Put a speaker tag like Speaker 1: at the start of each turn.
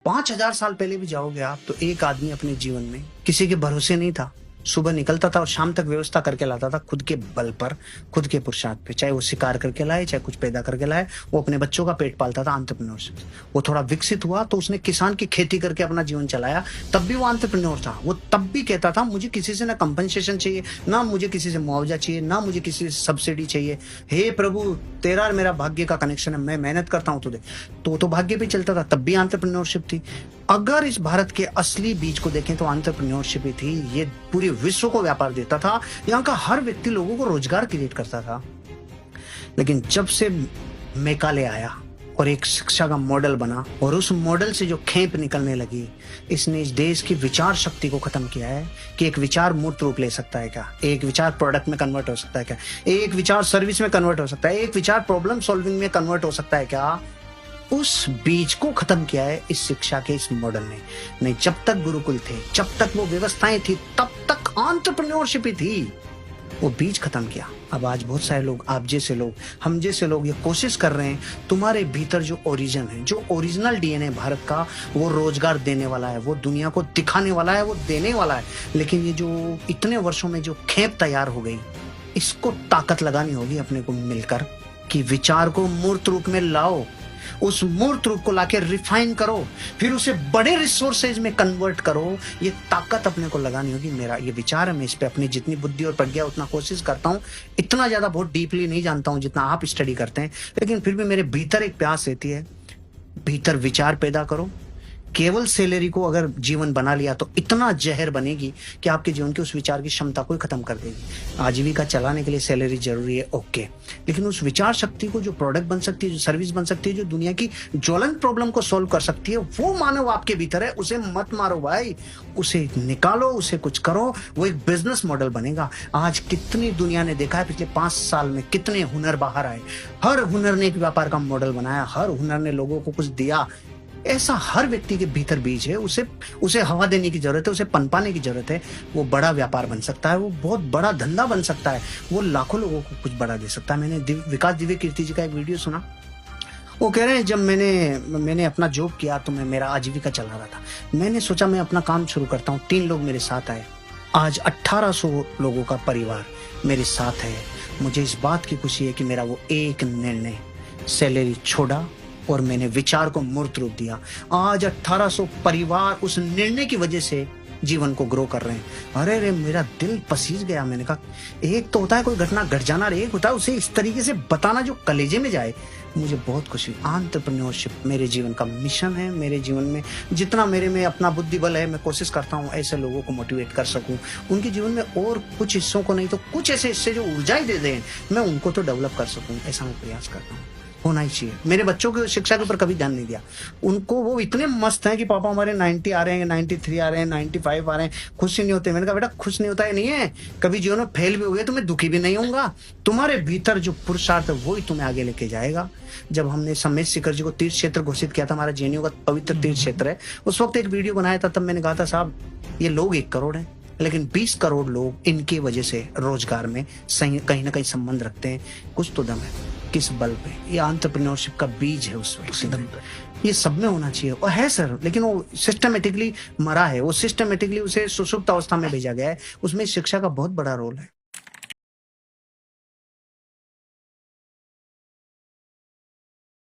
Speaker 1: 5000 साल पहले भी जाओगे आप तो एक आदमी अपने जीवन में किसी के भरोसे नहीं था। सुबह निकलता था और शाम तक व्यवस्था करके लाता था खुद के बल पर, खुद के पुरुषार्थ पे। चाहे वो शिकार करके लाए, चाहे कुछ पैदा करके लाए, वो अपने बच्चों का पेट पालता था। एंटरप्रेन्योरशिप वो थोड़ा विकसित हुआ तो उसने किसान की खेती करके अपना जीवन चलाया। तब भी वो एंटरप्रेन्योर था। वो तब भी कहता था मुझे किसी से ना कंपनसेशन चाहिए, ना मुझे किसी से मुआवजा चाहिए, ना मुझे किसी से सब्सिडी चाहिए। हे प्रभु, तेरा और मेरा भाग्य का कनेक्शन है, मैं मेहनत करता हूँ तुझे। तो भाग्य पे चलता था, तब भी एंटरप्रेन्योरशिप थी। अगर इस भारत के असली बीज को देखें तो एंटरप्रेन्योरशिप ही थी। ये पूरे विश्व को व्यापार देता था। यहाँ का हर व्यक्ति लोगों को रोजगार क्रिएट करता था। लेकिन जब से मेकाले आया और एक शिक्षा का मॉडल बना और उस मॉडल से जो खेप निकलने लगी, इसने इस देश की विचार शक्ति को खत्म किया है कि एक विचार मूर्त रूप ले सकता है क्या, एक विचार प्रोडक्ट में कन्वर्ट हो सकता है क्या, एक विचार सर्विस में कन्वर्ट हो सकता है, एक विचार प्रॉब्लम सॉल्विंग में कन्वर्ट हो सकता है क्या। उस बीज को खत्म किया है इस शिक्षा के इस मॉडल ने। नहीं, जब तक गुरुकुल थे, जब तक वो व्यवस्थाएं थी, तब तक एंटरप्रेन्योरशिप ही थी। वो बीज खत्म किया। अब आज बहुत सारे लोग, आप जैसे लोग, हम जैसे लोग ये कोशिश कर रहे हैं, तुम्हारे भीतर जो ओरिजिन है, जो ओरिजिनल डीएनए भारत का, वो रोजगार देने वाला है, वो दुनिया को दिखाने वाला है, वो देने वाला है। लेकिन ये जो इतने वर्षों में जो खेप तैयार हो गई, इसको ताकत लगानी होगी अपने को मिलकर कि विचार को मूर्त रूप में लाओ। उस मूर्त रूप को लाके रिफाइन करो, फिर उसे बड़े रिसोर्सेज में कन्वर्ट करो। ये ताकत अपने को लगानी होगी। मेरा ये विचार है, मैं इस पे अपनी जितनी बुद्धि और प्रज्ञा उतना कोशिश करता हूँ। इतना ज्यादा बहुत डीपली नहीं जानता हूँ जितना आप स्टडी करते हैं, लेकिन फिर भी मेरे भीतर एक प्यास रहती है। भीतर विचार पैदा करो। केवल सैलरी को अगर जीवन बना लिया तो इतना जहर बनेगी कि आपके जीवन की उस विचार की क्षमता को ही खत्म कर देगी। आजीविका चलाने के लिए सैलरी जरूरी है, ओके, लेकिन उस विचार शक्ति को जो प्रोडक्ट बन सकती है, जो सर्विस बन सकती है, जो दुनिया की ज्वलंत प्रॉब्लम को सॉल्व कर सकती है, वो मानव आपके भीतर है। उसे मत मारो भाई, उसे निकालो, उसे कुछ करो। वो एक बिजनेस मॉडल बनेगा। आज कितनी दुनिया ने देखा है, पिछले 5 साल में कितने हुनर बाहर आए। हर हुनर ने एक व्यापार का मॉडल बनाया, हर हुनर ने लोगों को कुछ दिया। ऐसा हर व्यक्ति के भीतर बीज है। उसे हवा देने की जरूरत है, उसे पनपाने की जरूरत है। वो बड़ा व्यापार बन सकता है, वो बहुत बड़ा धंधा बन सकता है, वो लाखों लोगों को कुछ बड़ा दे सकता है। मैंने विकास दिव्य कीर्ति जी का एक वीडियो सुना। वो कह रहे हैं जब मैंने अपना जॉब किया तो मेरा आजीविका चला रहा था। मैंने सोचा मैं अपना काम शुरू करता हूँ। 3 लोग मेरे साथ आए। आज 1800 लोगों का परिवार मेरे साथ है। मुझे इस बात की खुशी है कि मेरा वो एक निर्णय, सैलरी छोड़ा और मैंने विचार को मूर्त रूप दिया। आज 1800 परिवार उस निर्णय की वजह से जीवन को ग्रो कर रहे हैं। अरे रे, मेरा दिल पसीज गया। मैंने कहा, एक तो होता है कोई घटना घट जाना, एक होता है उसे इस तरीके से बताना जो कलेजे में जाए। मुझे बहुत खुशी। एंटरप्रेन्योरशिप मेरे जीवन का मिशन है। मेरे जीवन में जितना मेरे में अपना बुद्धि बल है, मैं कोशिश करता हूँ ऐसे लोगों को मोटिवेट कर सकूं, उनके जीवन में और कुछ हिस्सों को नहीं तो कुछ ऐसे हिस्से जो ऊर्जा ही दे दें, मैं उनको तो डेवलप कर सकूं। ऐसा मैं प्रयास करता हूँ। होना ही चाहिए। मेरे बच्चों की शिक्षा के ऊपर कभी ध्यान नहीं दिया। उनको वो इतने मस्त हैं कि पापा हमारे 90 आ रहे हैं, 93 आ रहे हैं, 95 आ रहे हैं, खुश ही नहीं होते। मैंने कहा बेटा, खुश नहीं होता है नहीं है, कभी जीवन में फेल भी हुए तो मैं दुखी भी नहीं होऊंगा। तुम्हारे भीतर जो पुरुषार्थ है वो ही तुम्हें आगे लेके जाएगा। जब हमने समेत शिखर जी को तीर्थ क्षेत्र घोषित किया था, हमारा जेएनयू का पवित्र तीर्थ क्षेत्र है, उस वक्त एक वीडियो बनाया था। तब मैंने कहा था साहब, ये लोग 1 करोड़ हैं, लेकिन 20 करोड़ लोग इनकी वजह से रोजगार में कहीं ना कहीं संबंध रखते हैं। कुछ तो दम है। किस बल पे? ये एंटरप्रेन्योरशिप का बीज है उस वक्त। ये सब में होना चाहिए और है सर, लेकिन वो सिस्टमेटिकली मरा है। वो सिस्टमेटिकली उसे सुषुप्त अवस्था में भेजा गया है। उसमें शिक्षा का बहुत बड़ा रोल है।